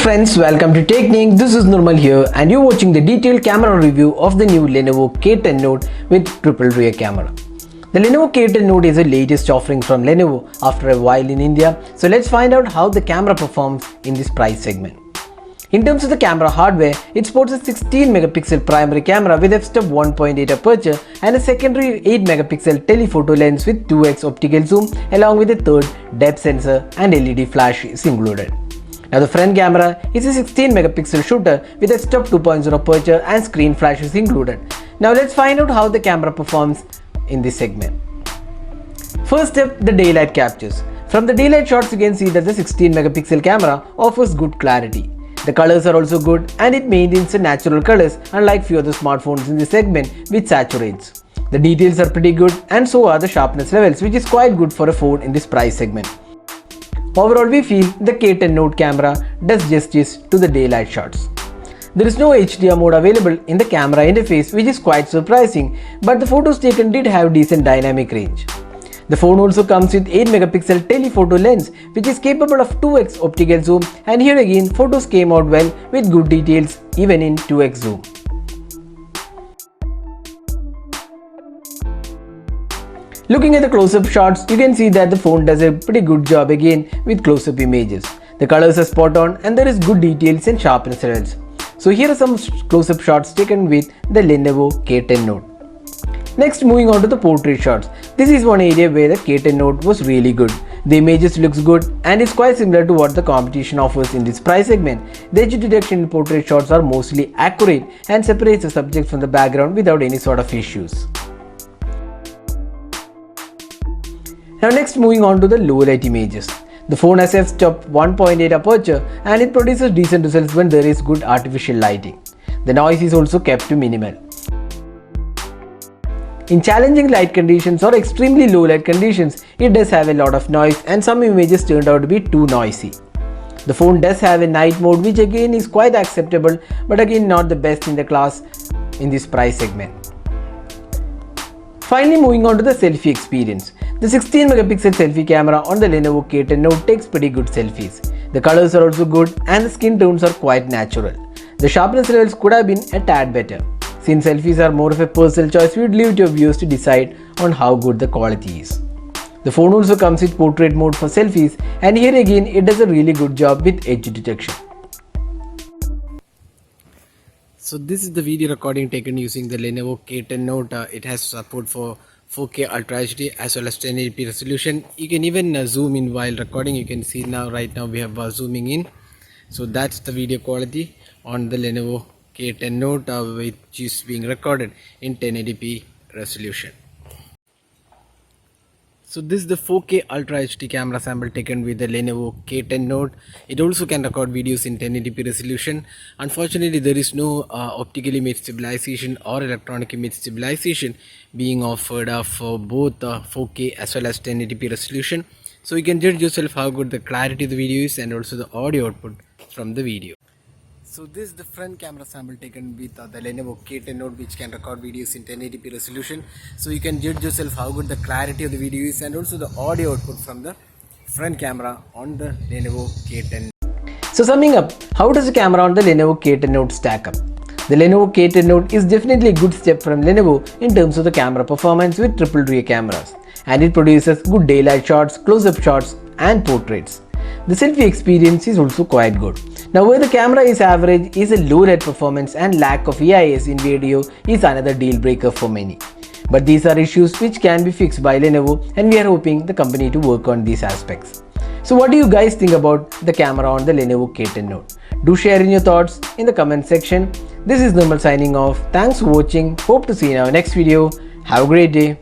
friends, welcome to Technique. This is Nirmal here and you're watching the detailed camera review of the new Lenovo K10 Note with triple rear camera. The Lenovo K10 Note is the latest offering from Lenovo after a while in India. So let's find out how the camera performs in this price segment. In terms of the camera hardware, it sports a 16 megapixel primary camera with f-stop 1.8 aperture and a secondary 8 megapixel telephoto lens with 2x optical zoom along with a third depth sensor and LED flash is included. Now the front camera is a 16 megapixel shooter with f-stop 2.0 aperture and screen flash is included. Now let's find out how the camera performs in this segment. First up, the daylight captures. From the daylight shots you can see that the 16 megapixel camera offers good clarity. The colors are also good and it maintains the natural colors unlike few other smartphones in this segment which saturates. The details are pretty good and so are the sharpness levels, which is quite good for a phone in this price segment. Overall, we feel the K10 Note camera does justice to the daylight shots. There is no HDR mode available in the camera interface, which is quite surprising, but the photos taken did have decent dynamic range. The phone also comes with 8 megapixel telephoto lens which is capable of 2x optical zoom, and here again photos came out well with good details even in 2x zoom. Looking at the close-up shots, you can see that the phone does a pretty good job again with close-up images. The colors are spot on and there is good details and sharpness levels. So here are some close-up shots taken with the Lenovo K10 Note. Next, moving on to the portrait shots. This is one area where the K10 Note was really good. The images looks good and is quite similar to what the competition offers in this price segment. The edge detection in portrait shots are mostly accurate and separates the subject from the background without any sort of issues. Now next, moving on to the low light images. The phone has f-stop 1.8 aperture and it produces decent results when there is good artificial lighting. The noise is also kept to minimal. In challenging light conditions or extremely low light conditions, it does have a lot of noise and some images turned out to be too noisy. The phone does have a night mode which again is quite acceptable, but again not the best in the class in this price segment. Finally, moving on to the selfie experience. The 16 megapixel selfie camera on the Lenovo K10 Note takes pretty good selfies. The colors are also good and the skin tones are quite natural. The sharpness levels could have been a tad better. Since selfies are more of a personal choice, we would leave it to your viewers to decide on how good the quality is. The phone also comes with portrait mode for selfies, and here again it does a really good job with edge detection. So this is the video recording taken using the Lenovo K10 Note. It has support for 4K Ultra HD as well as 1080p resolution. You can even zoom in while recording. You can see right now we have zooming in. So that's the video quality on the Lenovo K10 Note which is being recorded in 1080p resolution. So this is the 4K Ultra HD camera sample taken with the Lenovo K10 Note. It also can record videos in 1080p resolution. Unfortunately, there is no optical image stabilization or electronic image stabilization being offered for both 4K as well as 1080p resolution. So you can judge yourself how good the clarity of the video is and also the audio output from the video. So this is the front camera sample taken with the Lenovo K10 Note which can record videos in 1080p resolution. So you can judge yourself how good the clarity of the video is and also the audio output from the front camera on the Lenovo K10. So summing up, how does the camera on the Lenovo K10 Note stack up? The Lenovo K10 Note is definitely a good step from Lenovo in terms of the camera performance with triple rear cameras, and it produces good daylight shots, close-up shots and portraits. The selfie experience is also quite good. Now where the camera is average is a low light performance and lack of EIS in video is another deal breaker for many. But these are issues which can be fixed by Lenovo, and we are hoping the company to work on these aspects. So what do you guys think about the camera on the Lenovo K10 Note? Do share in your thoughts in the comment section. This is Nirmal signing off. Thanks for watching. Hope to see you in our next video. Have a great day.